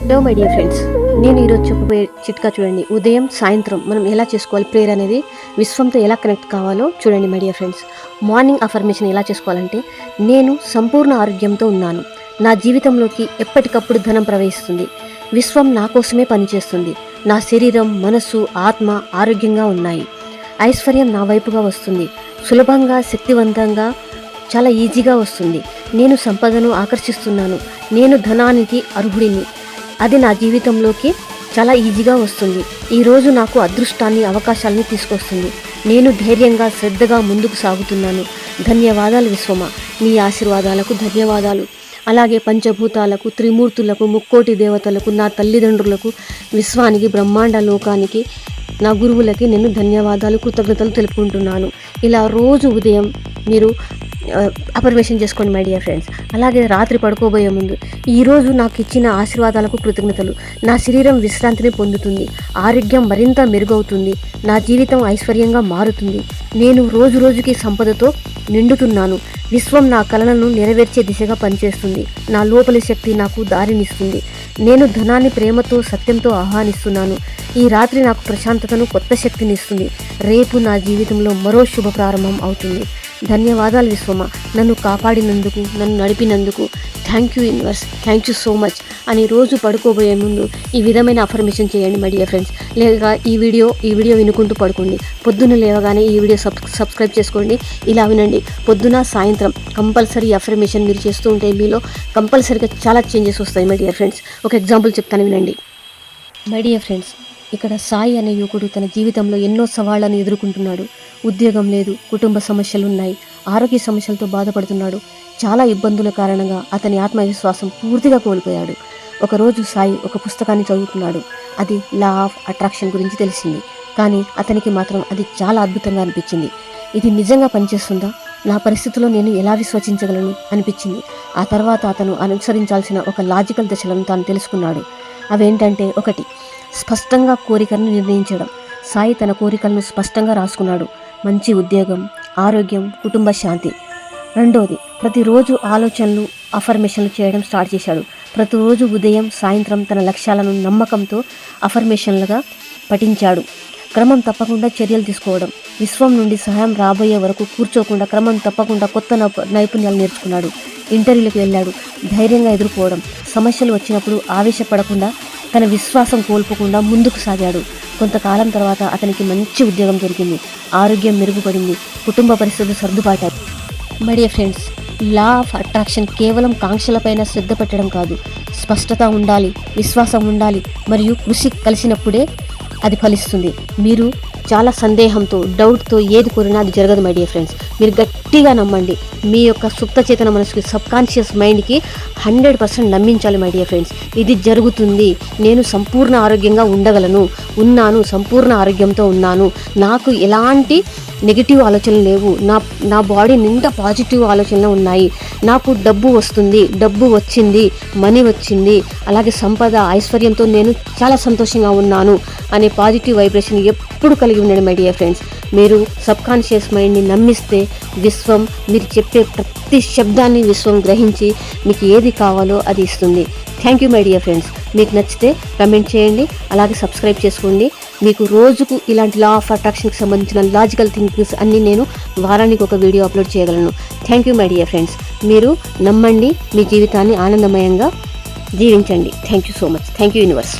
Hello my dear friends, నేను ఈరోజు చెప్పబోయే చిట్కా చూడండి. ఉదయం సాయంత్రం మనం ఎలా చేసుకోవాలి ప్రేయర్ అనేది, విశ్వంతో ఎలా కనెక్ట్ కావాలో చూడండి my dear friends. Morning affirmation ఎలా చేసుకోవాలంటే, నేను సంపూర్ణ ఆరోగ్యంతో ఉన్నాను, నా జీవితంలోకి ఎప్పటికప్పుడు ధనం ప్రవహిస్తుంది, విశ్వం నా కోసమే పనిచేస్తుంది, నా శరీరం మనస్సు ఆత్మ ఆరోగ్యంగా ఉన్నాయి, ఐశ్వర్యం నా వైపుగా వస్తుంది, సులభంగా శక్తివంతంగా చాలా ఈజీగా వస్తుంది, నేను సంపదను ఆకర్షిస్తున్నాను, నేను ధనానికి అర్హుడిని, అది నా జీవితంలోకి చాలా ఈజీగా వస్తుంది, ఈరోజు నాకు అదృష్టాన్ని అవకాశాలని తీసుకొస్తుంది, నేను ధైర్యంగా శ్రద్ధగా ముందుకు సాగుతున్నాను. ధన్యవాదాలు విశ్వమా, నీ ఆశీర్వాదాలకు ధన్యవాదాలు. అలాగే పంచభూతాలకు, త్రిమూర్తులకు, ముక్కోటి దేవతలకు, నా తల్లిదండ్రులకు, విశ్వానికి, బ్రహ్మాండ లోకానికి, నా గురువులకి నేను ధన్యవాదాలు కృతజ్ఞతలు తెలుపుకుంటున్నాను. ఇలా రోజు ఉదయం మీరు అఫర్మేషన్ చేసుకోండి మై డియర్ ఫ్రెండ్స్. అలాగే రాత్రి పడుకోబోయే ముందు, ఈరోజు నాకు ఇచ్చిన ఆశీర్వాదాలకు కృతజ్ఞతలు, నా శరీరం విశ్రాంతిని పొందుతుంది, ఆరోగ్యం మరింత మెరుగవుతుంది, నా జీవితం ఐశ్వర్యంగా మారుతుంది, నేను రోజు రోజుకి సంపదతో నిండుతున్నాను, విశ్వం నా కలలను నెరవేర్చే దిశగా పనిచేస్తుంది, నా లోపలి శక్తి నాకు దారినిస్తుంది, నేను ధనాన్ని ప్రేమతో సత్యంతో ఆహ్వానిస్తున్నాను, ఈ రాత్రి నాకు ప్రశాంతతను కొత్త శక్తిని ఇస్తుంది, రేపు నా జీవితంలో మరో శుభ ప్రారంభం అవుతుంది. ధన్యవాదాలు విశ్వమా, నన్ను కాపాడినందుకు, నన్ను నడిపినందుకు, thank you universe, thank you so much అని రోజు పడుకోబోయే ముందు ఈ విధమైన అఫర్మేషన్ చేయండి మై డియర్ ఫ్రెండ్స్. లేక ఈ వీడియో వినుకుంటూ పడుకోండి. పొద్దున్న లేవగానే ఈ వీడియో సబ్స్క్రైబ్ చేసుకోండి. ఇలా వినండి, పొద్దున సాయంత్రం కంపల్సరీ అఫర్మేషన్ మీరు చేస్తూ ఉంటే మీలో కంపల్సరీగా చాలా చేంజెస్ వస్తాయి మై డియర్ ఫ్రెండ్స్. ఒక ఎగ్జాంపుల్ చెప్తాను వినండి మై డియర్ ఫ్రెండ్స్. ఇక్కడ సాయి అనే యువకుడు తన జీవితంలో ఎన్నో సవాళ్లను ఎదుర్కొంటున్నాడు. ఉద్యోగం లేదు, కుటుంబ సమస్యలున్నాయి, ఆరోగ్య సమస్యలతో బాధపడుతున్నాడు. చాలా ఇబ్బందుల కారణంగా అతని ఆత్మవిశ్వాసం పూర్తిగా కోల్పోయాడు. ఒకరోజు సాయి ఒక పుస్తకాన్ని చదువుతున్నాడు. అది లా ఆఫ్ అట్రాక్షన్ గురించి తెలిసింది. కానీ అతనికి మాత్రం అది చాలా అద్భుతంగా అనిపించింది. ఇది నిజంగా పనిచేస్తుందా, నా పరిస్థితిలో నేను ఎలా విశ్వసించగలను అనిపించింది. ఆ తర్వాత అతను అనుసరించాల్సిన ఒక లాజికల్ దశలను తాను తెలుసుకున్నాడు. అవేంటంటే, 1, స్పష్టంగా కోరికలను నిర్ణయించడం. సాయి తన కోరికలను స్పష్టంగా రాసుకున్నాడు. మంచి ఉద్యోగం, ఆరోగ్యం, కుటుంబ శాంతి. 2, ప్రతిరోజు ఆలోచనలు, అఫర్మేషన్లు చేయడం స్టార్ట్ చేశాడు. ప్రతిరోజు ఉదయం సాయంత్రం తన లక్ష్యాలను నమ్మకంతో అఫర్మేషన్లుగా పఠించాడు. క్రమం తప్పకుండా చర్యలు తీసుకోవడం. విశ్వం నుండి సహాయం రాబోయే వరకు కూర్చోకుండా క్రమం తప్పకుండా కొత్త నైపుణ్యాలు నేర్చుకున్నాడు. ఇంటర్వ్యూలకు వెళ్ళాడు. ధైర్యంగా ఎదుర్కోవడం. సమస్యలు వచ్చినప్పుడు ఆవేశపడకుండా తన విశ్వాసం కోల్పోకుండా ముందుకు సాగాడు. కొంతకాలం తర్వాత అతనికి మంచి ఉద్యోగం దొరికింది, ఆరోగ్యం మెరుగుపడింది, కుటుంబ పరిస్థితులు సర్దుబాటాయి. My dear friends, law of attraction కేవలం కాంక్షలపైన శ్రద్ధ పెట్టడం కాదు, స్పష్టత ఉండాలి, విశ్వాసం ఉండాలి, మరియు కృషి కలిసినప్పుడే అది ఫలిస్తుంది. మీరు చాలా సందేహంతో, డౌట్తో ఏది కోరినా అది జరగదు మై డియర్ ఫ్రెండ్స్. మీరు గట్టిగా నమ్మండి. మీ యొక్క సుప్త చేతన మనసుకి, సబ్కాన్షియస్ మైండ్కి 100% నమ్మించాలి మై డియర్ ఫ్రెండ్స్. ఇది జరుగుతుంది, నేను సంపూర్ణ ఆరోగ్యంగా ఉండగలను, సంపూర్ణ ఆరోగ్యంతో ఉన్నాను, నాకు ఎలాంటి నెగిటివ్ ఆలోచనలు లేవు, నా బాడీ నిండా పాజిటివ్ ఆలోచనలు ఉన్నాయి, నాకు డబ్బు వస్తుంది, డబ్బు వచ్చింది, మనీ వచ్చింది, అలాగే సంపద ఐశ్వర్యంతో నేను చాలా సంతోషంగా ఉన్నాను అనే పాజిటివ్ వైబ్రేషన్ ఎప్పుడు కలిగి ఉండండి మై డియర్ ఫ్రెండ్స్. మీరు సబ్కాన్షియస్ మైండ్ని నమ్మిస్తే విశ్వం మీరు చెప్పే ప్రతి శబ్దాన్ని విశ్వం గ్రహించి మీకు ఏది కావాలో అది ఇస్తుంది. Thank you my dear friends. మీకు నచ్చితే కమెంట్ చేయండి, అలాగే సబ్స్క్రైబ్ చేసుకోండి. మీకు రోజుకు ఇలాంటి లా ఆఫ్ అట్రాక్షన్కి సంబంధించిన లాజికల్ థింకింగ్స్ అన్నీ నేను వారానికి ఒక వీడియో అప్లోడ్ చేయగలను. Thank you my dear friends. మీరు నమ్మండి, మీ జీవితాన్ని ఆనందమయంగా జీవించండి. Thank you so much. Thank you universe.